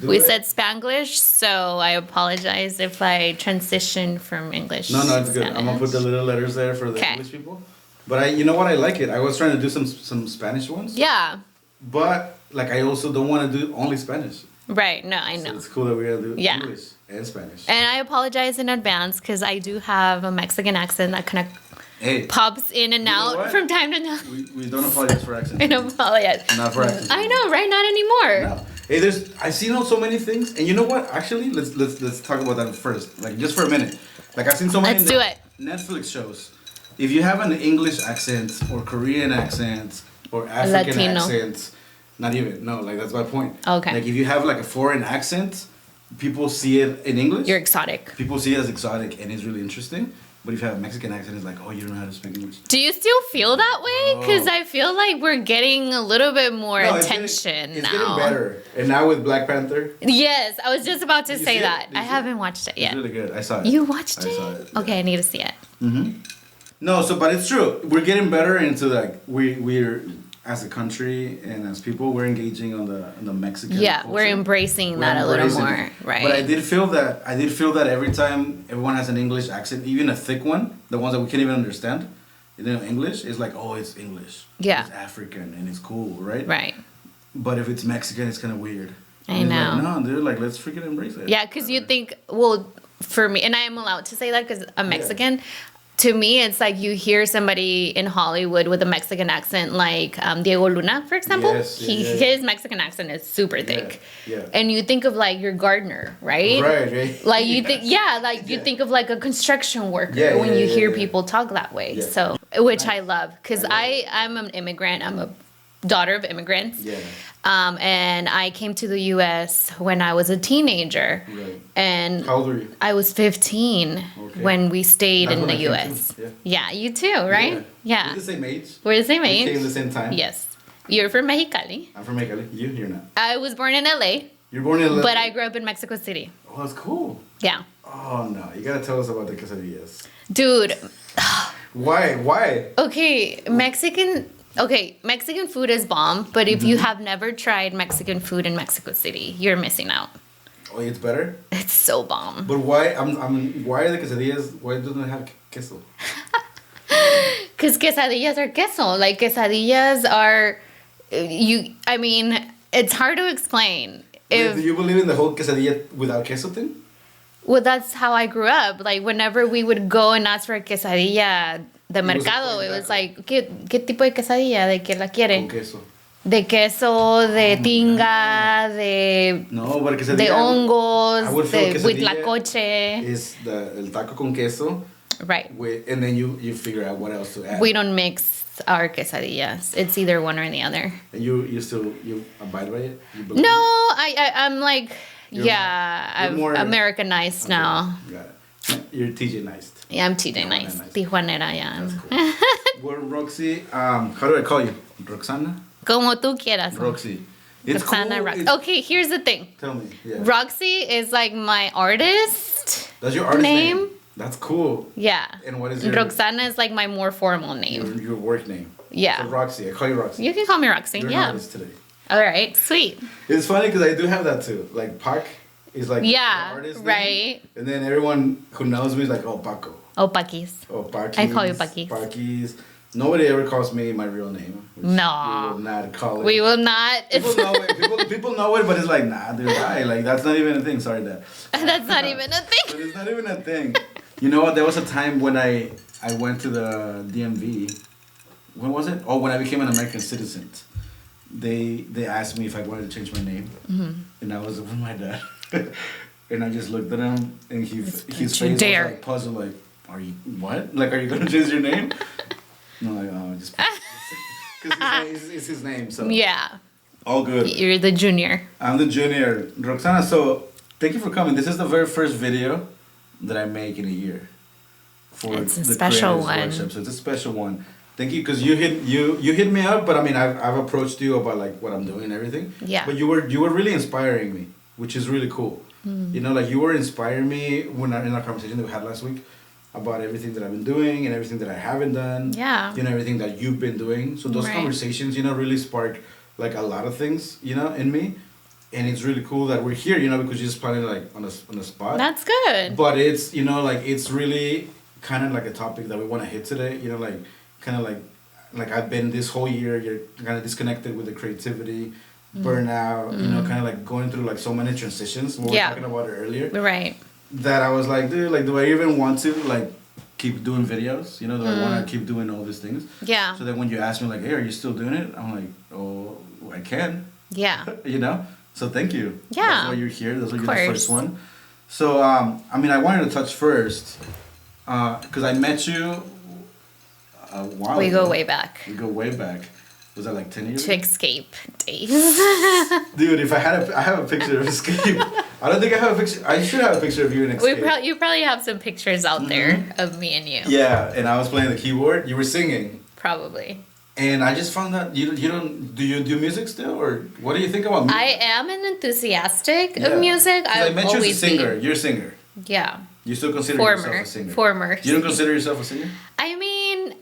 We said Spanglish, so I apologize if I transition from English. No, to it's good. Spanish. I'm gonna put the little letters there for the English people. But you know what? I like it. I was trying to do some Spanish ones. Yeah. But like, I also don't want to do only Spanish. Right. No, I know. So it's cool that we're gonna do English and Spanish. And I apologize in advance because I do have a Mexican accent that kind of pops in and out from time to time. We don't apologize for accents. I don't apologize. Not for accents. I know, right? Not anymore. No. Hey, I've seen so many things, and you know what? Actually, let's talk about that first, like just for a minute. Like I've seen so many Netflix shows. If you have an English accent or Korean accent or African accent, not even like that's my point. Okay. Like if you have like a foreign accent, people see it in English. You're exotic. People see it as exotic, and it's really interesting. But if you have a Mexican accent, it's like, oh, you don't know how to speak English. Do you still feel that way? Because I feel like we're getting a little bit more attention now. It's getting better. And now with Black Panther. Yes, I was just about to say that. I haven't watched it yet. It's really good. I saw it. You watched it? I saw it. Yeah. Okay, I need to see it. Mm-hmm. No, but it's true. We're getting better into like we're as a country and as people, we're engaging on the Mexican culture. We're embracing that a little more, right? But I did feel that every time everyone has an English accent, even a thick one, the ones that we can't even understand, English, it's like, oh, it's English. Yeah. It's African and it's cool, right? Right. But if it's Mexican, it's kind of weird. I know. Like, no, dude, like, let's freaking embrace it. Yeah, because you think, well, for me, and I am allowed to say that because I'm Mexican. To me, it's like you hear somebody in Hollywood with a Mexican accent, like Diego Luna, for example. His Mexican accent is super thick. Yeah. And you think of like your gardener, right? Right. Like you think, you think of like a construction worker when you hear people talk that way. Yeah. So, which I love, because I'm an immigrant. I'm a daughter of immigrants. Yeah. And I came to the U.S. when I was a teenager. Right. And how old were you? I was 15 when we stayed in the U.S. Yeah, you too, right? Yeah. We're the same age. We're the same age. We came the same time. Yes. You're from Mexicali. I'm from Mexicali. You're not. I was born in L.A. You're born in L.A.? But I grew up in Mexico City. Oh, that's cool. Yeah. Oh, no. You got to tell us about the quesadillas. Dude. Why? Okay, Mexican food is bomb, but if you have never tried Mexican food in Mexico City, you're missing out. Oh, it's better? It's so bomb. But why? Why are the quesadillas? Why doesn't it have queso? Because quesadillas are queso. Like quesadillas are, it's hard to explain. Do you believe in the whole quesadilla without queso thing? Well, that's how I grew up. Like whenever we would go and ask for a quesadilla de mercado, it was like, ¿qué tipo de quesadilla? ¿De qué la quiere? Con queso. De queso, de tinga, de hongos, de huitlacoche. Is el taco con queso. Right. And then you figure out what else to add. We don't mix our quesadillas. It's either one or the other. And you still abide by it? No, I'm like, I'm more Americanized now. Got it. You're TJ-niced. Yeah, I'm TJ-niced. Tijuanera, yeah. That's cool. Well, Roxy, how do I call you? Roxana? Como tú quieras. Roxy. It's Roxana, cool. Roxy. Okay, here's the thing. Tell me. Yeah. Roxy is like my artist. That's your artist name? That's cool. Yeah. And what is your... Roxana is like my more formal name. Your work name. Yeah. So Roxy. I call you Roxy. You can call me Roxy. You're an artist today. All right. Sweet. It's funny because I do have that too. Like Pac is like the artist name. Right. And then everyone who knows me is like, oh, Paco. Oh, Paquis. Oh, Paquis. I call you Paquis. Paquis. Nobody ever calls me my real name. No. We will not call it. We will not. People know it. People know it, but it's like, nah, dude, why? Like, that's not even a thing. Sorry, Dad. That's not even a thing. But it's not even a thing. You know what? There was a time when I went to the DMV. When was it? Oh, when I became an American citizen. They asked me if I wanted to change my name. Mm-hmm. And I was with my dad. And I just looked at him, and his face was like puzzled, like, are you, what? Like, are you going to change your name? No, like, oh, just because it's his name, so. Yeah. All good. You're the junior. I'm the junior. Roxana, so thank you for coming. This is the very first video that I make in a year. It's a special one. Workshop, so it's a special one. Thank you, because you hit me up, but I mean, I've approached you about like what I'm doing and everything. Yeah. But you were really inspiring me, which is really cool. You know, like you were inspiring me in our conversation that we had last week about everything that I've been doing and everything that I haven't done. Yeah. You know, everything that you've been doing. So those conversations, you know, really spark like a lot of things, you know, in me. and it's really cool that we're here, you know, because you just planted like on the spot. That's good. But it's, you know, like it's really kind of like a topic that we want to hit today. You know, like kind of like I've been this whole year. You're kind of disconnected with the creativity, burnout. You know, kind of like going through like so many transitions. We were talking about it earlier. Right. That I was like, dude, like, do I even want to like keep doing videos? You know, do I want to keep doing all these things? Yeah. So then when you ask me like, hey, are you still doing it? I'm like, oh, I can. Yeah. You know. So thank you. Yeah. That's why you're here. That's why you're the first one. So I mean, I wanted to touch first because I met you a while We ago. go way back. We go way back. Was that like 10 years? To escape days. Dude, if I have a picture of Escape. I don't think I have a picture. I should have a picture of you in Escape. You probably have some pictures out there of me and you. Yeah, and I was playing the keyboard. You were singing. Probably. And I just found out you don't do you do music still, or what do you think about music? I am an enthusiastic of music. I met you as a singer. You're a singer. Yeah. You still consider yourself a singer? Former. You don't consider yourself a singer? I mean,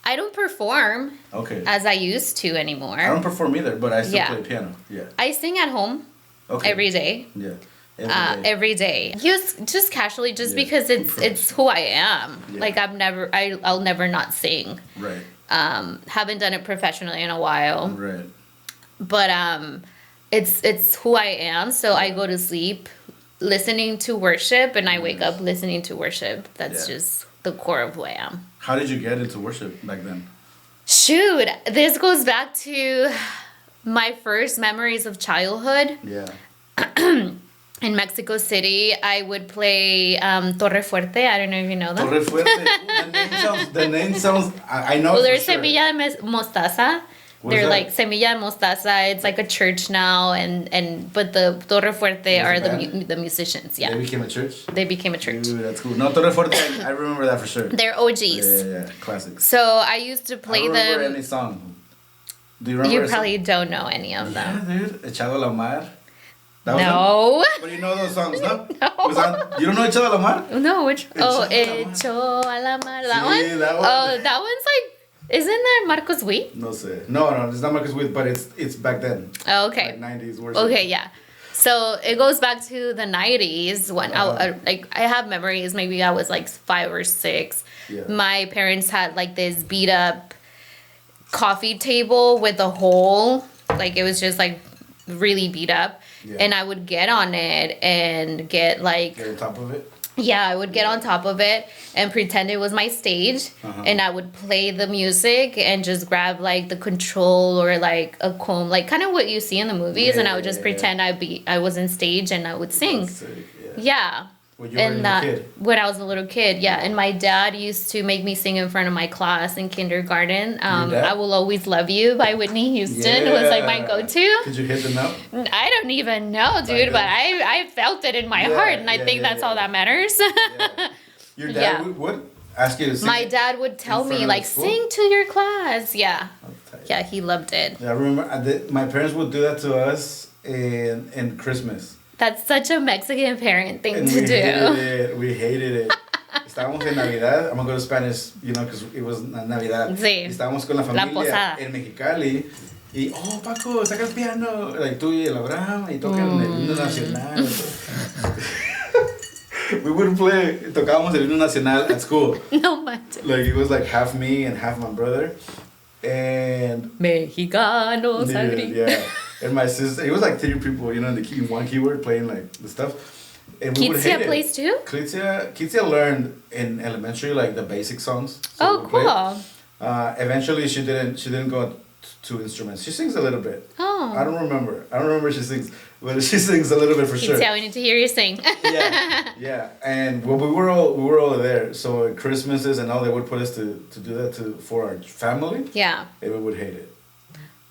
I don't perform as I used to anymore. I don't perform either, but I still play piano. Yeah. I sing at home every day. Yeah. Every day. Just casually, because it's who I am. Yeah. Like I'll never not sing. Right. Haven't done it professionally in a while. Right. But it's who I am. So I go to sleep listening to worship, and I wake up listening to worship. That's just the core of who I am. How did you get into worship back then? Shoot, this goes back to my first memories of childhood. Yeah. In Mexico City, I would play Torre Fuerte. I don't know if you know that. Torre Fuerte. The name sounds. I know. Well, there's Semilla de Mostaza. They're like Semilla de Mostaza. It's like a church now, but the Torre Fuerte are the musicians. Yeah. They became a church. They became a church. Ooh, that's cool. No, Torre Fuerte. I remember that for sure. They're OGs. Yeah, classics. So I used to play them. I don't remember any song. Do you remember? You probably don't know any of them. Yeah, dude. Echado a la mar. No. But you know those songs, no? No. You don't know Echado a la mar? No, which? Echo a la mar. That one? That one? Oh, that one's like, isn't that Marcos Witt? No sé. No, it's not Marcos Witt, but it's back then. Oh, okay. Like 90s worship. Okay, yeah. So it goes back to the 90s when I have memories. Maybe I was like 5 or 6. Yeah. My parents had like this beat up coffee table with a hole. Like it was just like really beat up. Yeah. And I would get on it and get on top of it? Yeah, I would get on top of it and pretend it was my stage. And I would play the music and just grab like the control or like a comb, like kind of what you see in the movies. And I would just pretend I was in stage and I would sing. Yeah. When you were a little kid? When I was a little kid, yeah. And my dad used to make me sing in front of my class in kindergarten. I Will Always Love You by Whitney Houston. It was like my go-to. Did you hit the note? I don't even know, dude, but I felt it in my heart, and I think that's all that matters. Your dad would ask you to sing? My dad would tell me, like, sing to your class. Yeah. Yeah, he loved it. Yeah, I remember my parents would do that to us in Christmas. That's such a Mexican parent thing to do. We hated it. Estábamos en Navidad. I'm going to go to Spanish, you know, because it was Navidad. Sí. Estábamos con la familia en Mexicali. Y, Paco, saca el piano. Like, tú y el Abraham. Y tocan el himno nacional. We would play. Tocábamos el himno nacional at school. No matter. Like, it was like half me and half my brother. And Mexicanos. Yeah. And my sister, it was like 3 people, you know, in one keyboard playing like the stuff. And we Kitsia plays too? Kitsia learned in elementary like the basic songs. So cool. Eventually she didn't go to instruments. She sings a little bit. Oh. I don't remember if she sings, but she sings a little bit for sure. Kitsia, we need to hear you sing. Yeah. And well, we were all there. So at Christmases and all, they would put us to do that for our family. Yeah. And we would hate it.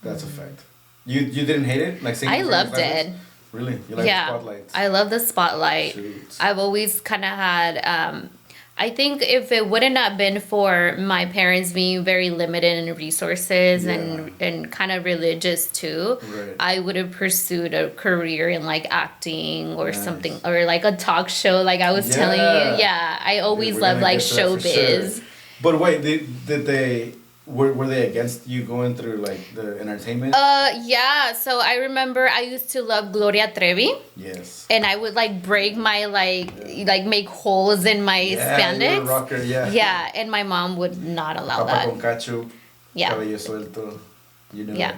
That's a fact. You didn't hate it? Like singing? I loved it. Really? You like the spotlight? I love the spotlight. Shoot. I've always kind of had, I think if it wouldn't have been for my parents being very limited in resources and kind of religious too, I would have pursued a career in like acting or something, or like a talk show like I was telling you. Yeah, I always loved like showbiz. Sure. But wait, did they... were they against you going through like the entertainment? Yeah. So I remember I used to love Gloria Trevi. Yes. And I would like break my like make holes in my spandex. You're a rocker, yeah. Yeah, and my mom would not allow that. Con cacho, yeah. Cabello suelto. You know. Yeah.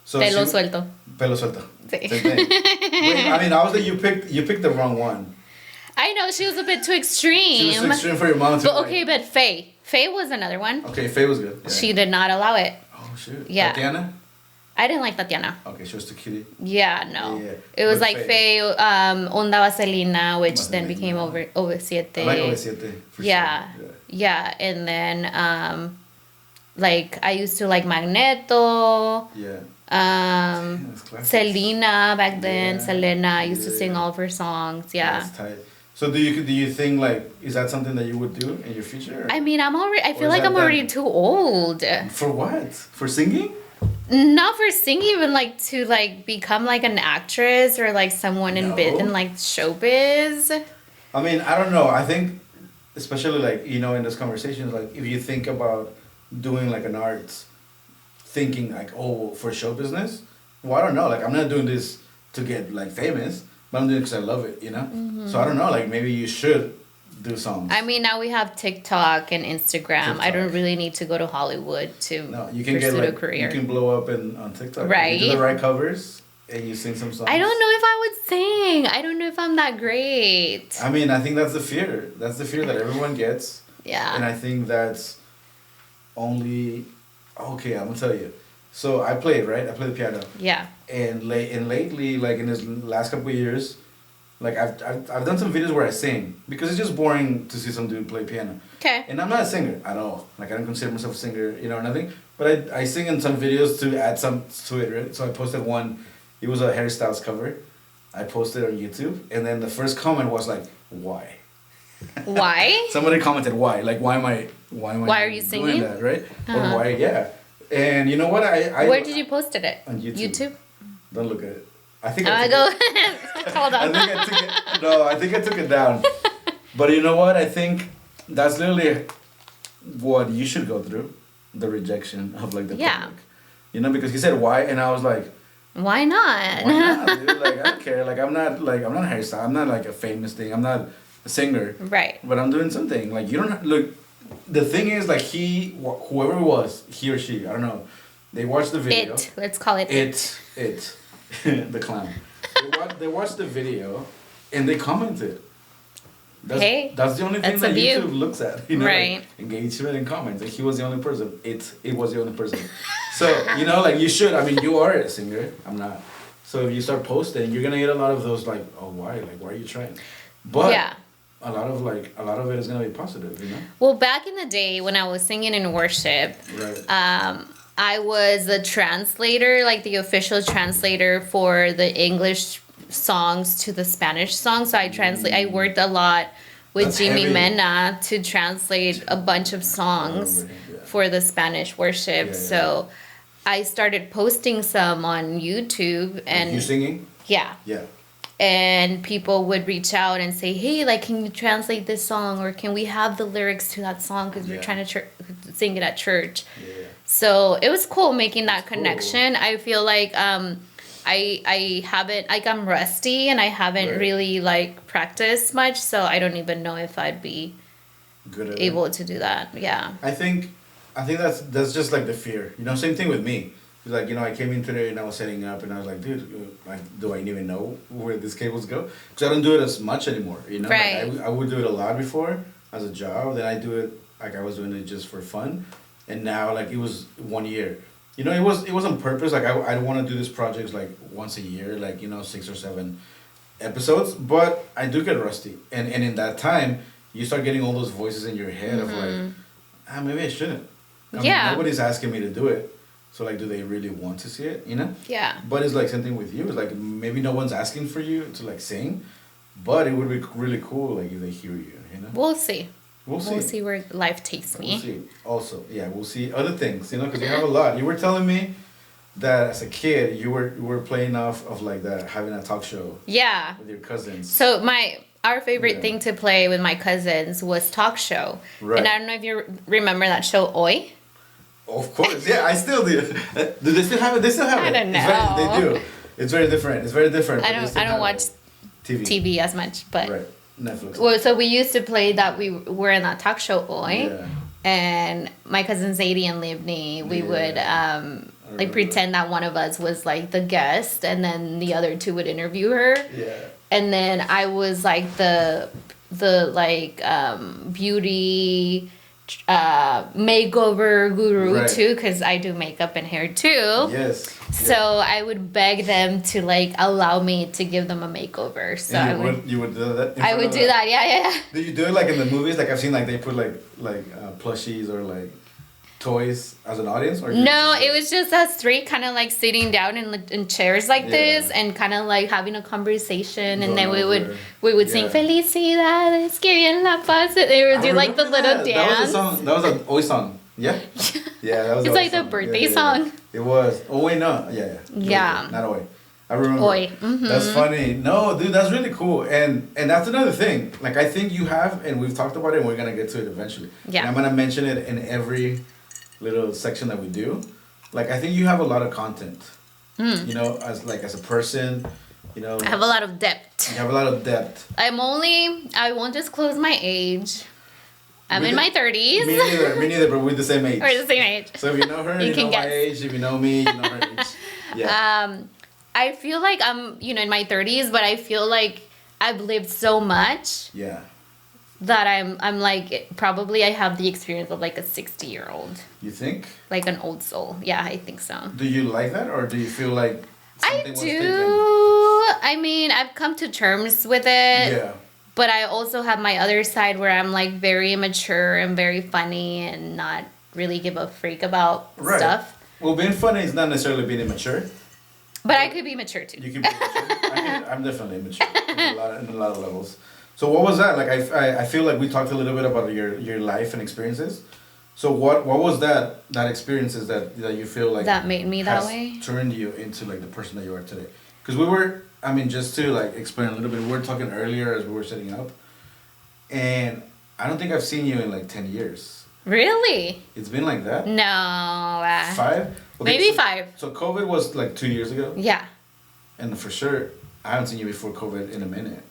So pelo suelto. Pelo suelto. Sí. Same thing. Wait, I mean, obviously you picked the wrong one. I know she was a bit too extreme. She was too extreme for your mom to. But okay, but Faye was another one. Okay, Faye was good. Yeah. She did not allow it. Oh shoot. Yeah. Tatiana? I didn't like Tatiana. Okay, she was too cutie. Yeah, no. Yeah. It was like Faye, Onda Vaselina, which then became over Siete. I like Over Siete. Yeah. Sure. Yeah. And then like I used to like Magneto. Yeah. Selena back then. Yeah. Selena. I used to sing all of her songs. Yeah. That's tight. So do you think like is that something that you would do in your future? I mean, I feel like I'm already too old. For what? For singing? Not for singing, even like to like become like an actress or like someone in like showbiz. I mean, I don't know. I think, especially like in this conversation, like if you think about doing like an arts, thinking like for show business. Well, I don't know. Like I'm not doing this to get like famous, but I'm doing it because I love it. Mm-hmm. So I don't know. Like maybe you should do songs. I mean, now we have TikTok and Instagram. I don't really need to go to Hollywood to pursue a career. You can blow up on TikTok. Right. You do the right covers and you sing some songs. I don't know if I would sing. I don't know if I'm that great. I mean, I think that's the fear. That's the fear that everyone gets. Yeah. And I think that's only... Okay, I'm going to tell you. So I played, right? I play the piano. Yeah. And lately, like in this last couple of years... Like I've done some videos where I sing because it's just boring to see some dude play piano. Okay. And I'm not a singer at all. Like I don't consider myself a singer, or nothing. But I sing in some videos to add some to it, right? So I posted one. It was a Harry Styles cover. I posted it on YouTube, and then the first comment was like, "Why?" Why? Somebody commented, "Why?" Like, why am I are you singing? doing that, right? Or why? Yeah. And you know what? I Where did you posted it? On YouTube. YouTube. Don't look at it. I think Hold on. I think I took it down. But you know what? I think that's literally what you should go through, the rejection of like the public. Because he said why, and I was like, why not? Why not, dude? Like I don't care. Like I'm not a hairstyle. I'm not like a famous thing. I'm not a singer. Right. But I'm doing something. Like you don't look. The thing is, like whoever it was, he or she, I don't know. They watched the video. Let's call it it. The clown. They watched the video and they commented. That's the only thing that YouTube looks at. Right. Like engagement and comments. Like he was the only person. It was the only person. So, like you should. I mean, you are a singer. I'm not. So if you start posting, you're gonna get a lot of those like, oh why? Like why are you trying? But a lot of it is gonna be positive, Well, back in the day when I was singing in worship, right. I was the translator, like the official translator for the English songs to the Spanish songs. So I worked a lot with Jimmy Mena to translate a bunch of songs for the Spanish worship. So I started posting some on YouTube. And you singing? Yeah. Yeah. And people would reach out and say, hey, like, can you translate this song? Or can we have the lyrics to that song? Because we're trying to sing it at church. Yeah. So it was cool making that connection. I feel like I haven't, like I'm rusty and I haven't really like practiced much. So I don't even know if I'd be able to do that. Yeah. I think that's just like the fear. Same thing with me. It's like, I came in today and I was setting up and I was like, dude, like, do I even know where these cables go? Because I don't do it as much anymore, Right. Like, I would do it a lot before as a job. Then I do it, like I was doing it just for fun. And now, like, it was 1 year. It was on purpose. Like, I want to do these projects, like, once a year, like, 6 or 7 episodes. But I do get rusty. And in that time, you start getting all those voices in your head of, like, maybe I shouldn't. I mean, nobody's asking me to do it. So, like, do they really want to see it, Yeah. But it's, like, something with you. It's, like, maybe no one's asking for you to, like, sing. But it would be really cool, like, if they hear you, We'll see. We'll see where life takes me. We'll see. Also, we'll see other things, because you have a lot. You were telling me that as a kid, you were playing off of, like, having a talk show. Yeah. With your cousins. So, our favorite thing to play with my cousins was talk show. Right. And I don't know if you remember that show, Oi. Of course, yeah, I still do. Do they still have it? They still have it. I don't know. They do. It's very different. It's very different. I don't watch TV as much, but right. Netflix. Well, so we used to play that we were in that talk show, Oi, and my cousins Zadie and Livni, we would like pretend that one of us was like the guest, and then the other two would interview her. Yeah. And then I was like the like beauty makeover guru too, because I do makeup and hair too. Yes. So I would beg them to like allow me to give them a makeover. So you would do that. I would do that. Yeah. Do you do it like in the movies? Like I've seen like they put like plushies or like toys as an audience, or no, it was just us three kind of like sitting down in chairs like this and kind of like having a conversation, and then we would sing Felicidades que bien la paz. They would do like the little dance. That was an Oi song. Yeah. Yeah, that was. It's like the birthday song. It was. Oh wait, no. Yeah. Not Oi. I remember. Oi. Mm-hmm. That's funny. No, dude, that's really cool. And that's another thing. Like I think you have, and we've talked about it, and we're gonna get to it eventually. Yeah. And I'm gonna mention it in every little section that we do. Like I think you have a lot of content. You know, as a person, you know. I have a lot of depth. You have a lot of depth. I won't disclose my age. I'm in my 30s. Me neither, but we're the same age. We're the same age. So if you know her, you know my age. If you know me, you know her age. Yeah. I feel like I'm, in my 30s, but I feel like I've lived so much. Yeah. That I'm like, probably I have the experience of like a 60-year-old. You think? Like an old soul. Yeah, I think so. Do you like that, or do you feel like something was taken? I mean, I've come to terms with it. Yeah. But I also have my other side where I'm like very immature and very funny and not really give a freak about stuff. Well, being funny is not necessarily being immature. But I could be mature too. You can be mature. I'm definitely immature in a lot of levels. So what was that? Like I feel like we talked a little bit about your life and experiences. So what was that experiences that you feel like that made me that way? Turned you into like the person that you are today? Because we were, just to like explain a little bit, we were talking earlier as we were setting up, and I don't think I've seen you in like 10 years. Really? It's been like that? No. 5? Okay, maybe 5. So COVID was like 2 years ago? Yeah. And for sure, I haven't seen you before COVID in a minute.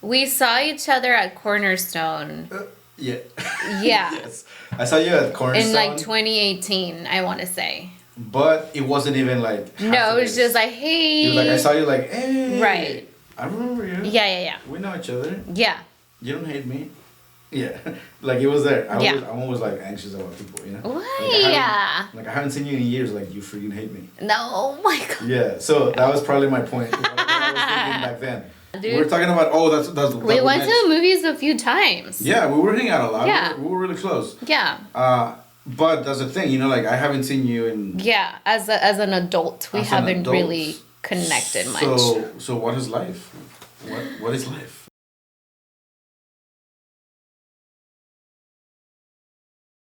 We saw each other at Cornerstone. Yeah. Yeah. Yes. I saw you at Cornerstone. In like 2018, I want to say. But it wasn't even like... No, it was just like, hey. You like, I saw you like, hey. Right. I remember you. Yeah. We know each other. Yeah. You don't hate me. Yeah. Like it was there. I'm always like anxious about people, you know? Why? Like I haven't seen you in years, like you freaking hate me. No, oh my God. Yeah, so that was probably my point. What I was thinking back then. Dude. We were talking about, that's we went to the movies a few times. Yeah, we were hanging out a lot. Yeah. We were really close. Yeah. But that's the thing, like I haven't seen you in... Yeah, as an adult, we haven't really connected much. So what is life? What is life?